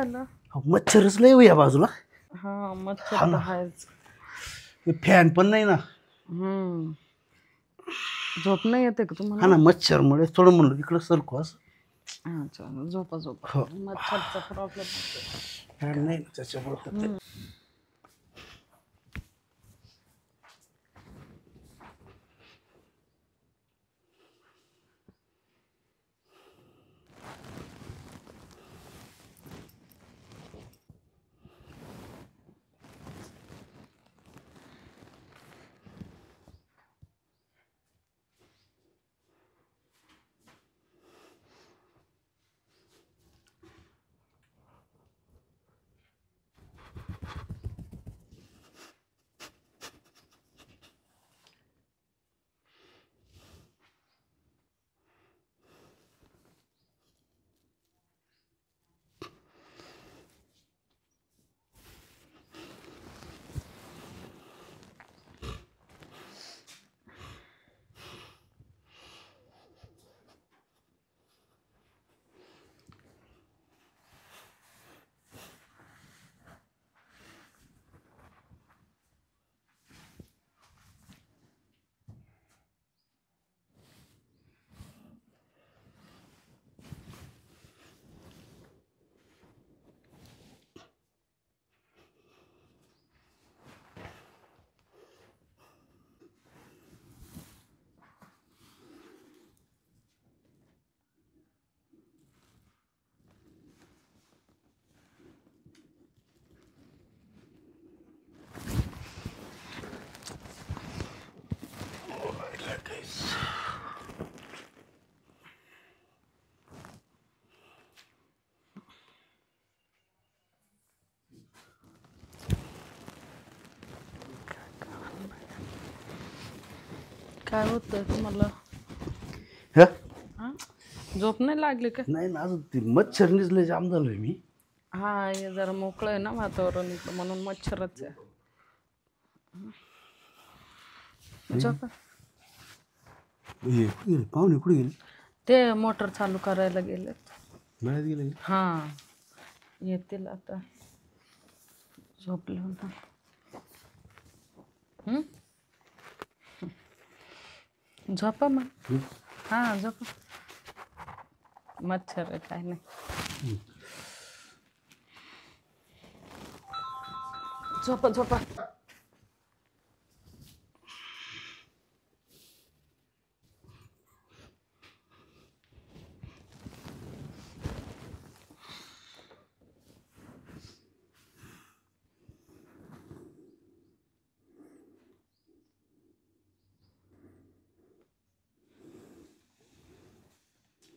झालं? मच्छरच लय या बाजूला. हा मच्छर तर आहेच. फॅन पण नाही ना. झोप नाही येते का हा तुम्हाला? ना, मच्छरमुळे थोडं म्हणलं इकडं सरको असं. अच्छा, झोपा झोपा. मच्छरचा प्रॉब्लेम होतो. फॅन नाही ना त्याच्यामुळे. काय होतं तुम्हाला? झोप नाही लागली का? नाही ना, अजून ते मच्छर निजले जाम झालोय मी. हा, हे जरा मोकळं आहे ना वातावरण इकडं, म्हणून मच्छरच आहे. झोपा. पाहुणे कुठे गेले? ते मोटर चालू करायला गेलेत. मळ्यात गेले? हा, येतील आता. झोपले होता. झोपा मग. हा झोपा. मच्छर आहे काय नाही. झोपा झोपा.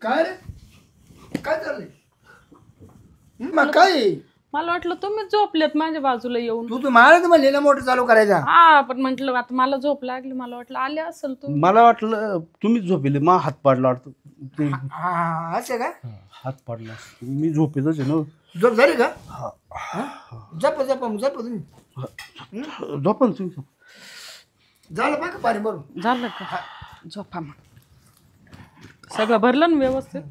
काय रे, काय चाललंय? मग काय मला वाटलं तुम्ही झोपलेत माझ्या बाजूला येऊन. तू मला म्हणले ना मोटर चालू करायचा. हा, पण म्हंटल आता मला झोप लागली, मला वाटलं आले असेल तुम्ही. मला वाटलं तुम्हीच झोपेले. मा हात पाडला वाटतं ते. हा, असं का? हात पाडला. मी झोपेतच आहे ना. झोप झाली का? झोप झोप झोप तुम्ही. झोपा ना तुम्ही. झालं बघ पाणी भरून. झालं का? झोपा मग. सगळं भरलं ना व्यवस्थित?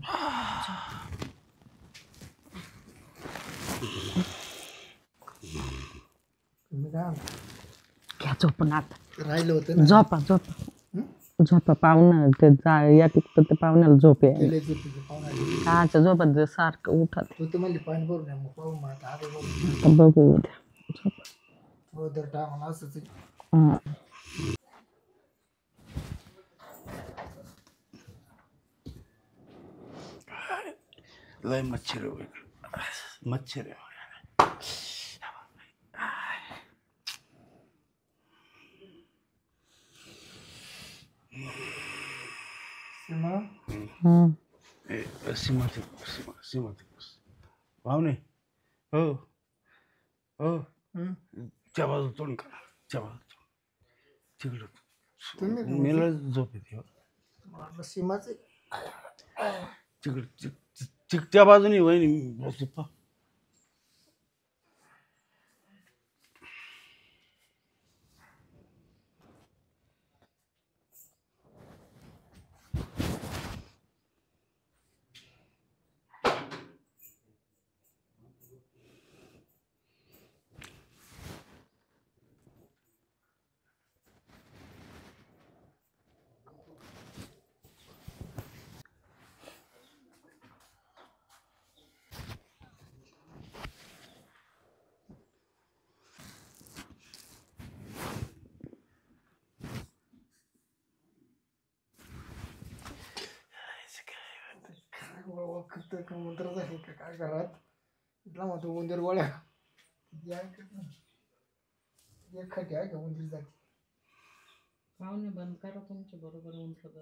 घ्या झोपून आता. राहिलं होतं झोपा झोपा झोपा. पाहुणं ते या तिकडं ते पाहुण्याला झोप आहे. काच्या झोपत सारखं उठत. तू तर म्हणली पाणी भरून मग पाहू मग आता आता बघू उद्या. झोप दर टाकून असंच. लय मच्छर आहे मच्छर आहे. सीमा पाहुणे. हो हो, त्या बाजू तोंड करा. त्या बाजू तिकडं मेला झोप येते. सीमाच तिकडं त्या बाजूने वहिनी. का मंत्र आहे का काय घरात इथला म्हणतो उंदीर गोळ्या एक खटी आहे का उंदीर जाते पाहुणे बंद करा तुमच्या बरोबर उंटत